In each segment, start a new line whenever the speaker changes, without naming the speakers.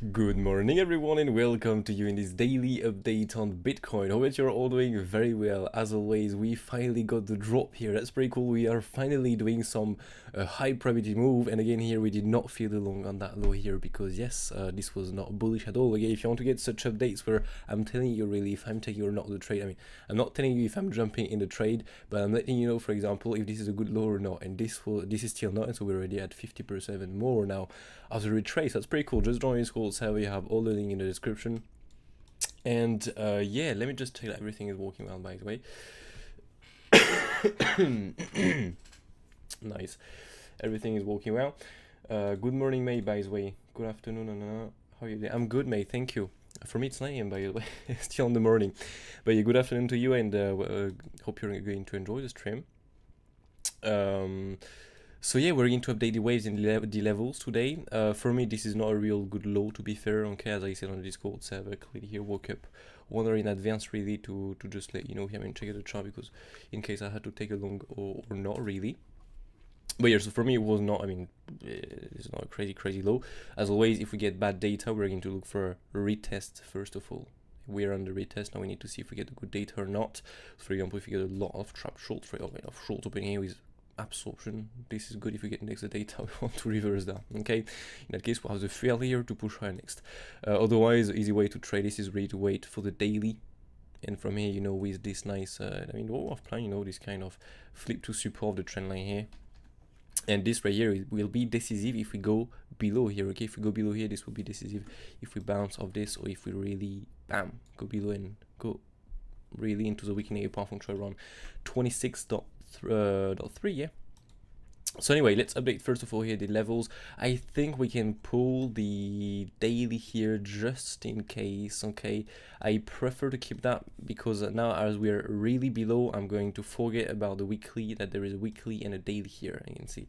Good morning everyone and welcome to you in this daily update on Bitcoin. Hope that you're all doing very well. As always, we finally got the drop here. That's pretty cool. We are finally doing some high probability move, and again here we did not feel the long on that low here because yes, this was not bullish at all. Again, if you want to get such updates where I'm telling you really if I'm taking or not the trade, I mean, I'm not telling you if I'm jumping in the trade, but I'm letting you know, for example, if this is a good low or not, and this is still not, and so we're already at 50% more now as a retrace. That's pretty cool. Just join this call. So you have all the link in the description. And yeah, let me just check that everything is working well, by the way. Nice, everything is working well. Good morning, May, by the way. Good afternoon. How are you doing? I'm good, May, thank you. For me it's 9 AM, by the way. Still in the morning, but yeah, good afternoon to you, and hope you're going to enjoy the stream. So yeah, we're going to update the waves and the levels today. For me, this is not a real good low, to be fair. Okay, as I said on the Discord server, clearly here woke up one hour in advance, really, to just let you know here and check out the chart, because in case I had to take a long or not really. But yeah, so for me it was not, I mean, it's not a crazy low. As always, if we get bad data, we're going to look for a retest first of all. We're on the retest now. We need to see if we get the good data or not. So for example, if we get a lot of trap short, of short opening here with absorption, this is good. If we get next the data, we want to reverse that. Okay, in that case we'll have the fail here to push higher next. Otherwise, the easy way to trade this is really to wait for the daily, and from here, you know, with this nice I mean, off plan, you know, this kind of flip to support the trend line here, and this right here will be decisive if we go below here. Okay, if we go below here, this will be decisive if we bounce off this, or if we really bam go below and go really into the weakening path function around 26.3, yeah. So anyway, let's update first of all here the levels. I think we can pull the daily here just in case. Okay, I prefer to keep that because now as we're really below, I'm going to forget about the weekly, that there is a weekly and a daily here, you can see.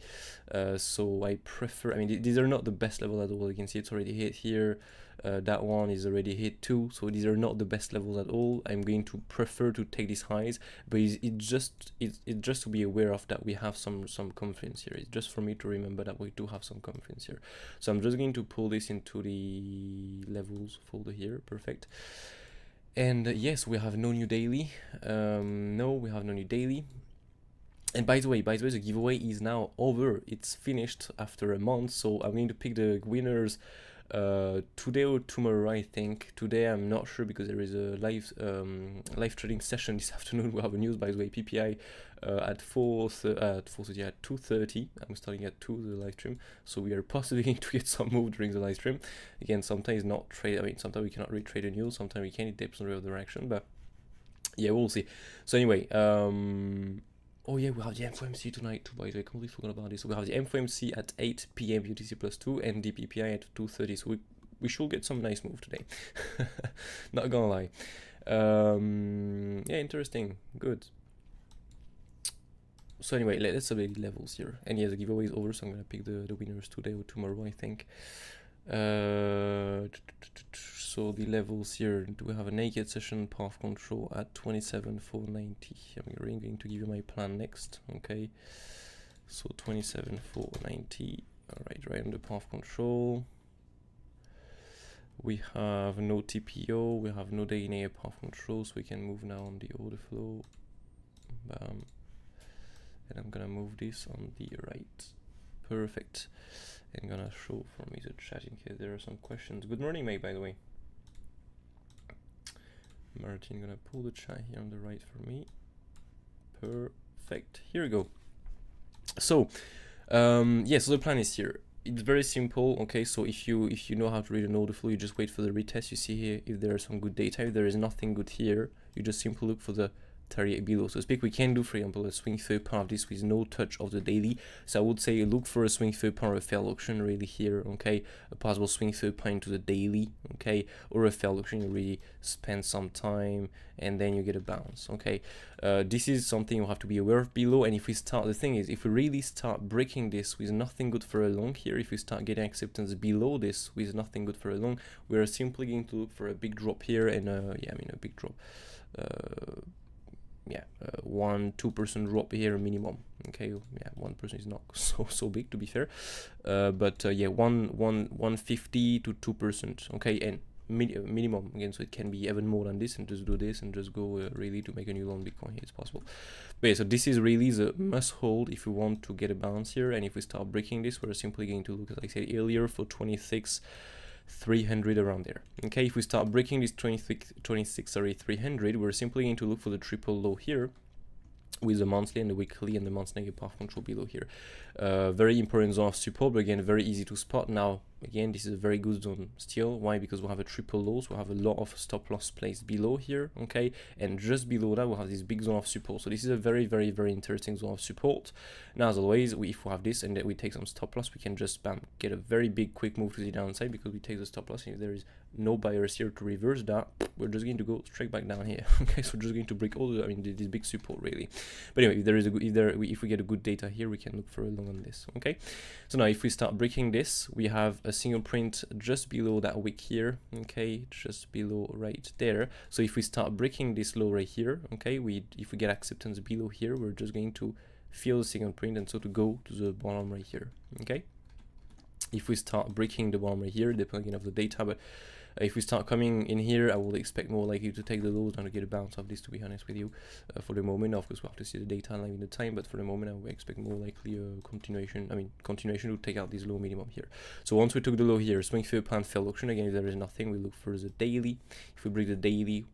So I prefer, I mean, these are not the best level at all. You can see it's already hit here. That one is already hit too, so these are not the best levels at all. I'm going to prefer to take these highs, but it's just to be aware of that we have some confidence here. It's just for me to remember that we do have some confidence here. So I'm just going to pull this into the levels folder here. Perfect. And yes, we have no new daily. No, we have no new daily. And by the way, the giveaway is now over. It's finished after a month, so I'm going to pick the winners today or tomorrow. I think today I'm not sure because there is a live trading session this afternoon. We have a news, by the way, PPI at 2:30. I'm starting at 2 the live stream, so we are possibly going to get some move during the live stream. Again, sometimes not trade, I mean, sometimes we cannot read trade the news, sometimes we can. It depends on the direction, but yeah, we'll see. So anyway, oh yeah, we have the MOONCHARTS tonight too, by the way. I completely forgot about this. So we have the MOONCHARTS at 8 PM UTC +2 and the PPI at 2:30. So we should get some nice move today. Not gonna lie. Yeah, interesting. Good. So anyway, let's update the levels here. And yeah, the giveaway is over, so I'm gonna pick the winners today or tomorrow, I think. So the levels here, do we have a naked session path control at 27,490. I'm really going to give you my plan next. Okay, so 27,490. All right on the path control. We have no TPO, we have no day path control, so we can move now on the order flow. Bam. And I'm gonna move this on the right. Perfect. I'm gonna show for me the chat in case there are some questions. Good morning, mate, by the way. Martin, gonna pull the chat here on the right for me. Perfect. Here we go. So yeah, so the plan is here. It's very simple. Okay, so if you know how to read an order flow, you just wait for the retest. You see here if there is some good data. If there is nothing good here, you just simply look for the 38 below, so to speak. We can do, for example, a swing third part of this with no touch of the daily. So I would say look for a swing third part or a fail auction really here. Okay, a possible swing third part into the daily. Okay, or a fail auction. You really spend some time and then you get a bounce. Okay, this is something you have to be aware of below. And if we start, the thing is, if we really start breaking this with nothing good for a long here, if we start getting acceptance below this with nothing good for a long, we are simply going to look for a big drop here, and yeah, I mean a big drop. Yeah, 1-2% drop here minimum. Okay, yeah, 1% is not so big, to be fair, but yeah, 150 to 2%. Okay, and minimum again, so it can be even more than this, and just do this and just go really to make a new loan Bitcoin here. It's possible. But yeah, so this is really the must hold if you want to get a bounce here. And if we start breaking this, we're simply going to look, as I said earlier, for 26,300 around there. Okay, if we start breaking this 300, we're simply going to look for the triple low here, with the monthly and the weekly and the month's negative path control below here. Very important zone of support, but again, very easy to spot. Now, again, this is a very good zone still. Why? Because we have a triple low, so we have a lot of stop loss placed below here, okay? And just below that, we have this big zone of support. So this is a very, very, very interesting zone of support. Now, as always, if we have this and then we take some stop loss, we can just get a very big quick move to the downside because we take the stop loss. And if there is no buyers here to reverse that, we're just going to go straight back down here. Okay, so we're just going to break all the, this big support really. But anyway, if there is if we get a good data here, we can look for a long on this. Okay, so now if we start breaking this, we have a single print just below that wick here. Okay, just below right there. So if we start breaking this low right here, okay, if we get acceptance below here, we're just going to fill the single print and so to go to the bottom right here. Okay, if we start breaking the bottom right here, depending on the data, but if we start coming in here, I will expect more likely to take the lows and to get a bounce off this, to be honest with you. For the moment, of course, we'll have to see the data line in the time, but for the moment, I would expect more likely a continuation to take out this low minimum here. So once we took the low here, swing for a plan fail auction. Again, if there is nothing, we look for the daily. If we break the daily,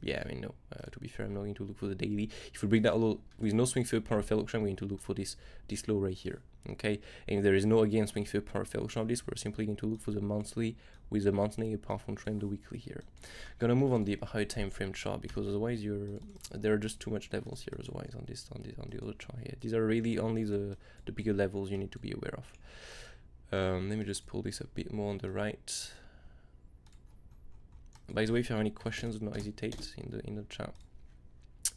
yeah, no, to be fair, I'm not going to look for the daily. If we break that low with no swing for power fail auction, I'm going to look for this low right here. Okay, and if there is no again swing for power fail auction of this, we're simply going to look for the monthly with the monthly power trend, the weekly here. Gonna move on the high time frame chart because otherwise there are just too much levels here. Otherwise on the other chart here, these are really only the bigger levels you need to be aware of. Let me just pull this a bit more on the right. By the way, if you have any questions, do not hesitate in the chat.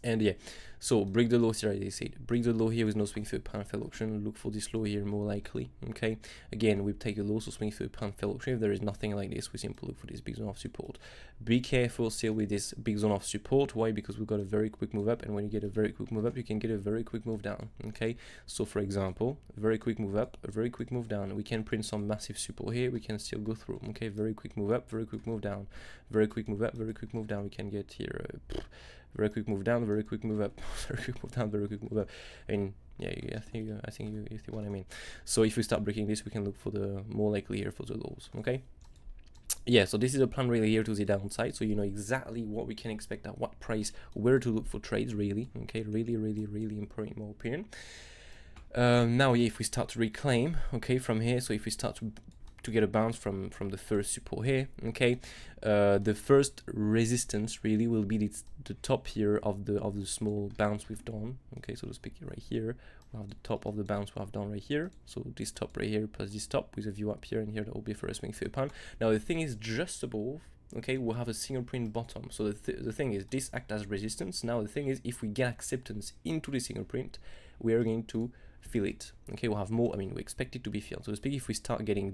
And yeah, so break the low here, as I said. Break the low here with no swing through pan fail auction. Look for this low here more likely. Okay, again, we take a low, so swing through pan fail auction. If there is nothing like this, we simply look for this big zone of support. Be careful still with this big zone of support. Why? Because we've got a very quick move up, and when you get a very quick move up, you can get a very quick move down. Okay, so for example, a very quick move up, a very quick move down. We can print some massive support here. We can still go through. Okay, very quick move up, very quick move down, very quick move up, very quick move down. We can get here. Very quick move down, very quick move up, very quick move down, very quick move up, and yeah, I think you see what I mean. So if we start breaking this, we can look for the more likely here for the lows. Okay. Yeah, so this is a plan really here to the downside, so you know exactly what we can expect at what price, where to look for trades really. Okay, really important in my opinion. Now, yeah, if we start to reclaim, okay, from here, so if we start to get a bounce from the first support here, okay, the first resistance really will be the top here of the small bounce we've done. Okay, so to speak, right here we have the top of the bounce we have done right here, so this top right here plus this top with a view up here, and here that will be for a swing through pan. Now the thing is, just above, okay, we'll have a single print bottom, so the thing is, this acts as resistance. Now the thing is, if we get acceptance into the single print, we are going to feel it. Okay, we'll have more, we expect it to be filled. So to speak, if we start getting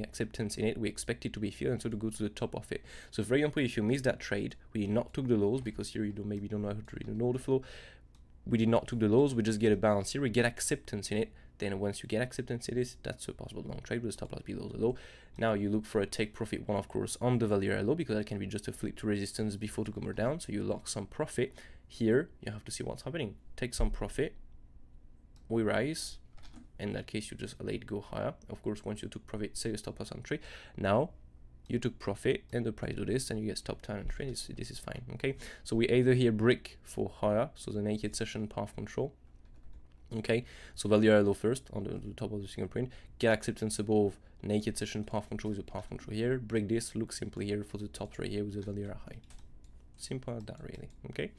acceptance in it, we expect it to be filled, and so to go to the top of it. So for example, if you miss that trade, we did not took the lows, because here you maybe don't know how to know the flow. We did not took the lows, we just get a bounce here, we get acceptance in it. Then once you get acceptance in this, that's a possible long trade with a stop loss below the low. Now you look for a take profit one, of course, on the value area low, because that can be just a flip to resistance before to go more down. So you lock some profit here. You have to see what's happening. Take some profit, we rise. In that case, you just let it go higher. Of course, once you took profit, say you stop loss entry. Now you took profit and the price do this, and you get stop down entry. This is fine. Okay, so we either here break for higher, so the naked session path control. Okay, so value area low first on the top of the single print, get acceptance above naked session path control is a path control here, break this, look simply here for the top right here with the value area high. Simple as that really. Okay,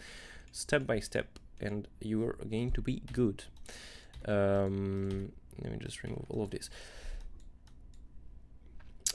step by step, and you are going to be good. Let me just remove all of this.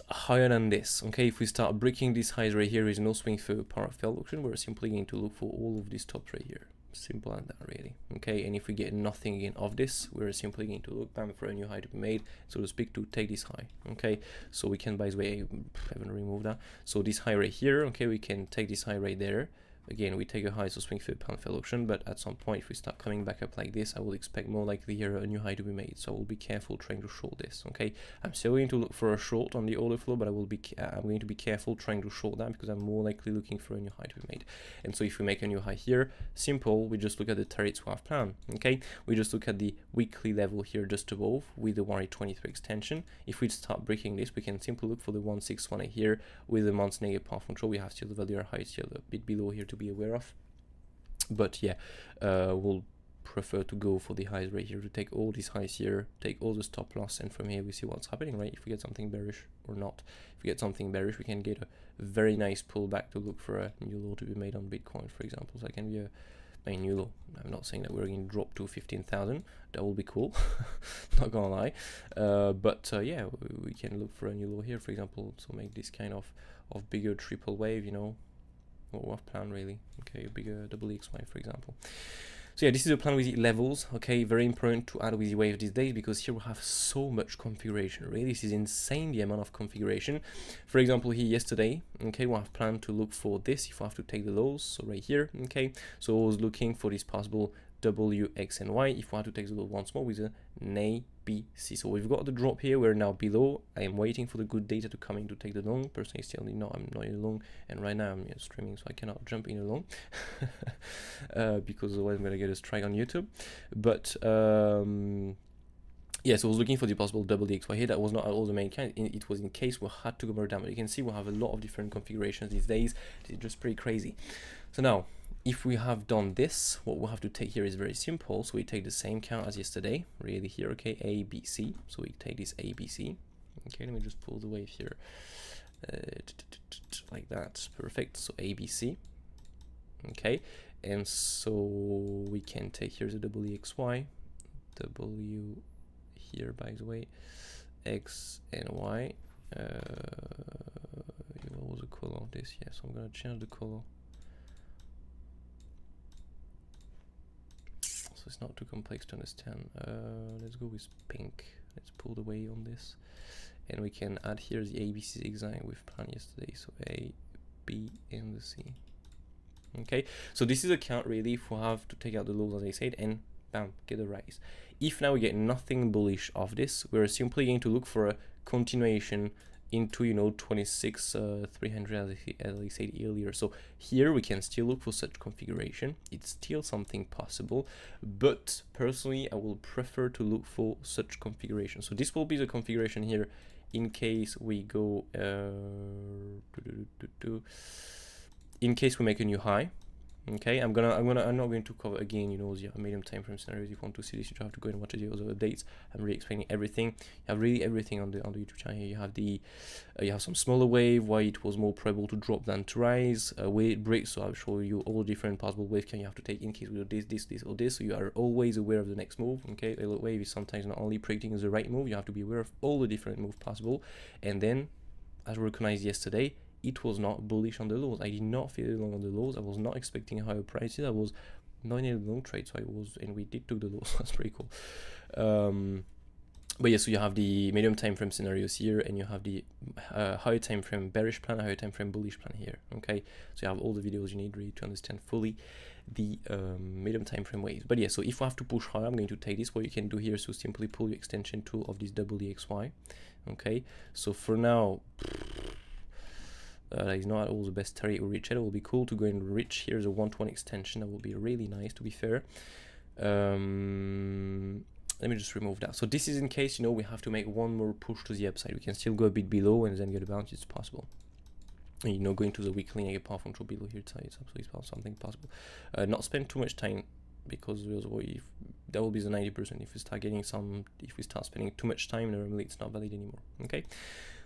Higher than this, okay, if we start breaking these highs right here, is no swing for power fail auction, we're simply going to look for all of these tops right here. Simple as that really. Okay, and if we get nothing again of this, we're simply going to look for a new high to be made, so to speak, to take this high. Okay, so we can, by the way, I haven't removed that, so this high right here, okay, we can take this high right there, again, we take a high, so swing for pound fail option, but at some point, if we start coming back up like this, I will expect more likely here a new high to be made. So I will be careful trying to short this, okay? I'm still going to look for a short on the order flow, but I'm going to be careful trying to short that because I'm more likely looking for a new high to be made. And so if we make a new high here, simple, we just look at the target swap plan, okay? We just look at the weekly level here just above with the 183 extension. If we start breaking this, we can simply look for the 1618 here with the month's negative path control. We have still the value high still a bit below here to be aware of, but yeah, we'll prefer to go for the highs right here, to take all these highs here, take all the stop loss, and from here we see what's happening, right? If we get something bearish or not. If we get something bearish, we can get a very nice pullback to look for a new low to be made on Bitcoin, for example. So that can be a new low. I'm not saying that we're going to drop to 15,000. That will be cool. Not gonna lie. But yeah, we can look for a new low here, for example. So make this kind of bigger triple wave, you know, or rough plan really. Okay, a bigger double XY, for example. So yeah, this is a plan with the levels, okay, very important to add with the wave these days because here we have so much configuration, really, this is insane, the amount of configuration. For example, here yesterday, okay, we have planned to look for this, if we have to take the lows, so right here, okay, so I was looking for this possible W, X, and Y, if we have to take the low once more with an A, B, C. So we've got the drop here, we're now below. I am waiting for the good data to come in to take the long. Personally, still I'm not in a long, and right now I'm streaming, so I cannot jump in a long because otherwise I'm gonna get a strike on YouTube. But yeah, so I was looking for the possible double DXY here. That was not at all the main kind. It was in case we had to go more down. But you can see we have a lot of different configurations these days. It's just pretty crazy. So now, if we have done this, what we'll have to take here is very simple. So we take the same count as yesterday, really here, okay, A, B, C. So we take this A, B, C. Okay, let me just pull the wave here. Like that, perfect. So A, B, C. Okay, and so we can take here the WXY, W here, by the way, X and Y. What was the color of this? Yes, I'm gonna change the color. So it's not too complex to understand. Let's go with pink. Let's pull the way on this, and we can add here the ABC exact we've planned yesterday. So A, B, and the C. Okay, so this is a count really if we have to take out the lows as I said, and bam, get a rise. If now we get nothing bullish of this, we're simply going to look for a continuation into, you know, 26,300 as I said earlier. So here we can still look for such configuration. It's still something possible, but personally I will prefer to look for such configuration. So this will be the configuration here in case we go in case we make a new high. Okay, I'm not going to cover again, you know, the medium time frame scenarios. If you want to see this, you have to go and watch the other updates. I'm really explaining everything. You have really everything on the YouTube channel here. You have the you have some smaller wave, why it was more probable to drop than to rise, where it breaks. So I'll show you all different possible wave can you have to take in case we do this, or this. So you are always aware of the next move. Okay, Elliott wave is sometimes not only predicting the right move, you have to be aware of all the different moves possible. And then, as we recognized yesterday, it was not bullish on the lows. I did not feel it long on the lows. I was not expecting higher prices. I was not in a long trade, so I was, and we did took the lows. That's pretty cool. But yeah, so you have the medium time frame scenarios here, and you have the higher time frame bearish plan, higher time frame bullish plan here. Okay, so you have all the videos you need really to understand fully the medium time frame waves. But yeah, so if we have to push higher, I'm going to take this. What you can do here is to simply pull your extension tool of this WXY. Okay, so for now. That is not at all the best target we reach at. It will be cool to go and reach here the 120 extension. That will be really nice, to be fair. Let me just remove that. So this is in case, you know, we have to make one more push to the upside. We can still go a bit below and then get a bounce. It's possible. And, you know, going to the weekly negative path control below here, it's absolutely something possible. Not spend too much time, because if that will be the 90%. If we start getting if we start spending too much time, normally it's not valid anymore. Okay.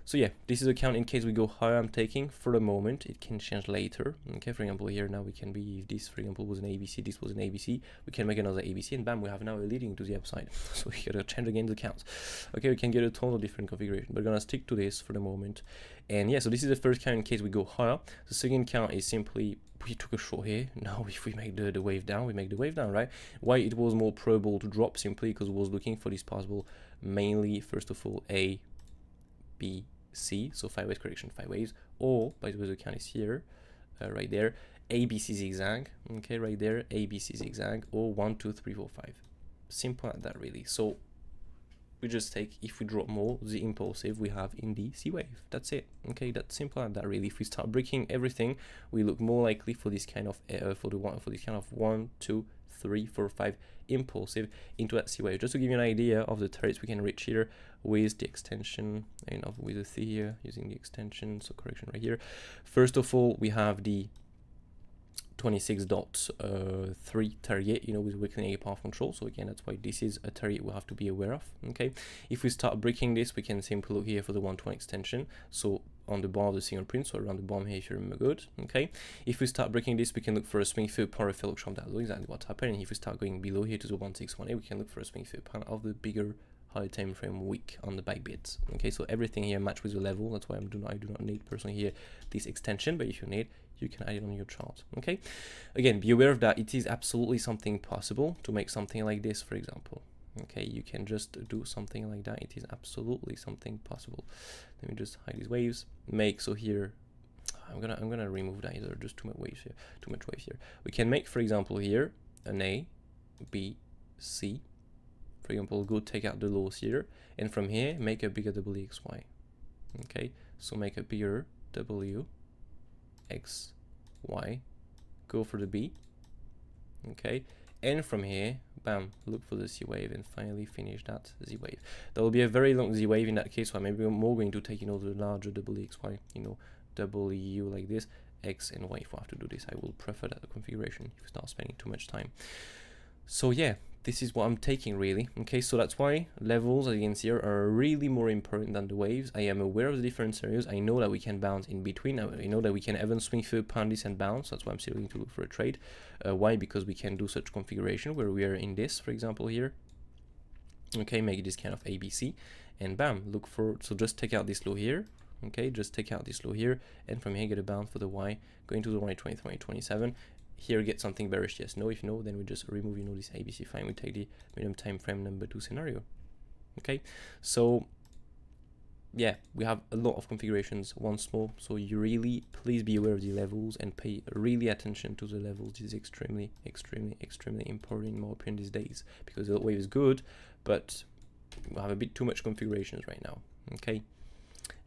So yeah, this is a count in case we go higher. I'm taking for the moment. It can change later. Okay, for example, here now we can be, if this, for example, was an ABC, this was an ABC, we can make another ABC, and bam, we have now a leading to the upside. So we gotta change again the counts. Okay, we can get a ton of different configuration, but we're gonna stick to this for the moment. And yeah, so this is the first count in case we go higher. The second count is simply we took a short here. Now if we make the wave down, we make the wave down, right? Why it was more probable to drop, simply because it was looking for this possible, mainly first of all A, B, C, so 5 waves correction, 5 waves, or by the way the count is here, right there, ABC zigzag, okay, right there, ABC zigzag, or 1, 2, 3, 4, 5. Simple like that, really. So we just take, if we drop more, the impulsive we have in the C wave. That's it. Okay, that's simple like that, really. If we start breaking everything, we look more likely for this kind of for this kind of 1, 2, 3, 4, 5 impulsive into that C wave. Just to give you an idea of the targets we can reach here with the extension and with the C here using the extension. So correction right here. First of all, we have the 26.3 target, you know, with weakening a path control. So again, that's why this is a target we have to be aware of. Okay, if we start breaking this, we can simply look here for the 120 extension. So on the bottom of the single print, so around the bottom here, if you remember good. Okay, if we start breaking this, we can look for a swing through power fail from that. That's exactly what's happening. If we start going below here to the 1618, we can look for a swing through pan of the bigger high time frame week on the back bids. Okay, so everything here match with the level. That's why I do not need personally here this extension, but if you need, you can add it on your chart. Okay, again, be aware of that. It is absolutely something possible to make something like this, for example. Okay, you can just do something like that. It is absolutely something possible. Let me just hide these waves. Make, so here I'm gonna remove that. There are just too much waves here. We can make, for example, here an A, B, C. For example, go take out the lows here, and from here make a bigger WXY. Okay, so make a bigger W X, Y, go for the B, okay, and from here, bam, look for the Z wave and finally finish that Z wave. There will be a very long Z wave in that case, so maybe we're more going to take, you know, the larger WXY, you know, W like this, X and Y. If we have to do this, I will prefer that configuration if you start spending too much time. So yeah, this is what I'm taking, really. Okay, so that's why levels, as you can see here, are really more important than the waves. I am aware of the different scenarios. I know that we can bounce in between. I know that we can even swing through, pound this and bounce. That's why I'm still going to look for a trade. Why? Because we can do such configuration where we are in this, for example, here. Okay, make this kind of ABC, and bam, look for, so just take out this low here. Okay, just take out this low here, and from here get a bounce for the Y, going to the Y 27. Here get something bearish, yes, no. If no, then we just remove, you know, this ABC. Fine, we take the medium time frame number 2 scenario. Okay, so yeah, we have a lot of configurations once more, so you really please be aware of the levels and pay really attention to the levels. This is extremely important in my opinion these days, because the wave is good, but we have a bit too much configurations right now. Okay,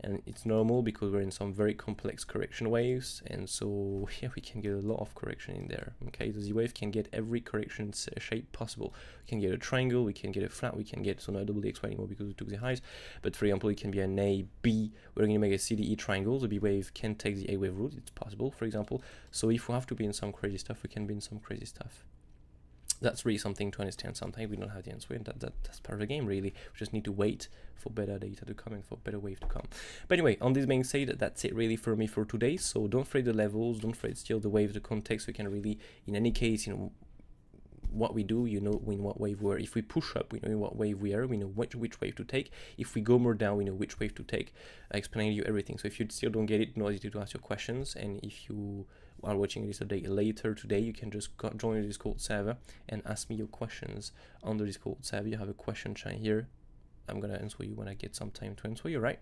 and it's normal because we're in some very complex correction waves, and so yeah, we can get a lot of correction in there. Okay, the Z wave can get every correction shape possible. We can get a triangle, we can get a flat, we can get, so not double XY anymore because we took the highs, but for example, it can be an A, B, we're going to make a CDE triangle. The B wave can take the A wave route, it's possible, for example. So if we have to be in some crazy stuff, we can be in some crazy stuff. That's really something to understand. Sometimes we don't have the answer, and that's part of the game, really. We just need to wait for better data to come and for better wave to come. But anyway, on this being said, that's it really for me for today. So don't fret the levels, don't fret still the wave, the context. We can really, in any case, you know, what we do, you know in what wave we're. If we push up, we know in what wave we are, we know which wave to take. If we go more down, we know which wave to take. I explained you everything. So if you still don't get it, no hesitate to ask your questions. And if you are watching this a day later today, you can just join the Discord server and ask me your questions on the Discord server. You have a question chat here. I'm gonna answer you when I get some time to answer you, right?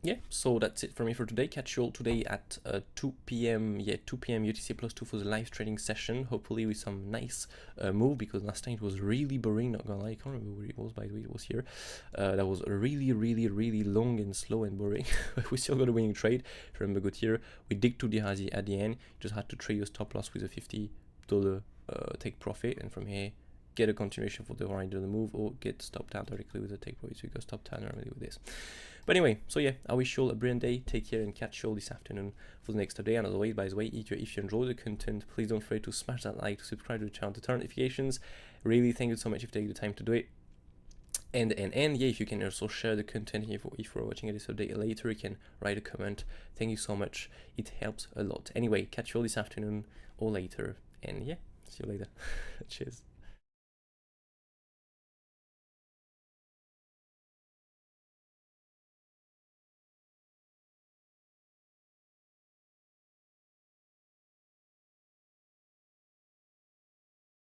Yeah, so that's it for me for today. Catch you all today at 2 p.m. Yeah, 2 p.m. UTC +2 for the live trading session. Hopefully with some nice move, because last time it was really boring, not gonna lie. I can't remember where it was, by the way, it was here. That was really long and slow and boring. We still got a winning trade. Remember, good here. We dig to the hazy at the end. You just had to trade your stop loss with a $50 take profit, and from here get a continuation for the $100 move, or get stopped out directly with a take profit. So you go stopped out normally with this. But anyway, so yeah, I wish you all a brilliant day. Take care and catch you all this afternoon for the next day. And as always, by the way, if you enjoy the content, please don't forget to smash that like, to subscribe to the channel, to turn notifications. Really, thank you so much if you take the time to do it. And yeah, if you can also share the content, if you're watching this a day later, you can write a comment. Thank you so much. It helps a lot. Anyway, catch you all this afternoon or later. And yeah, see you later. Cheers.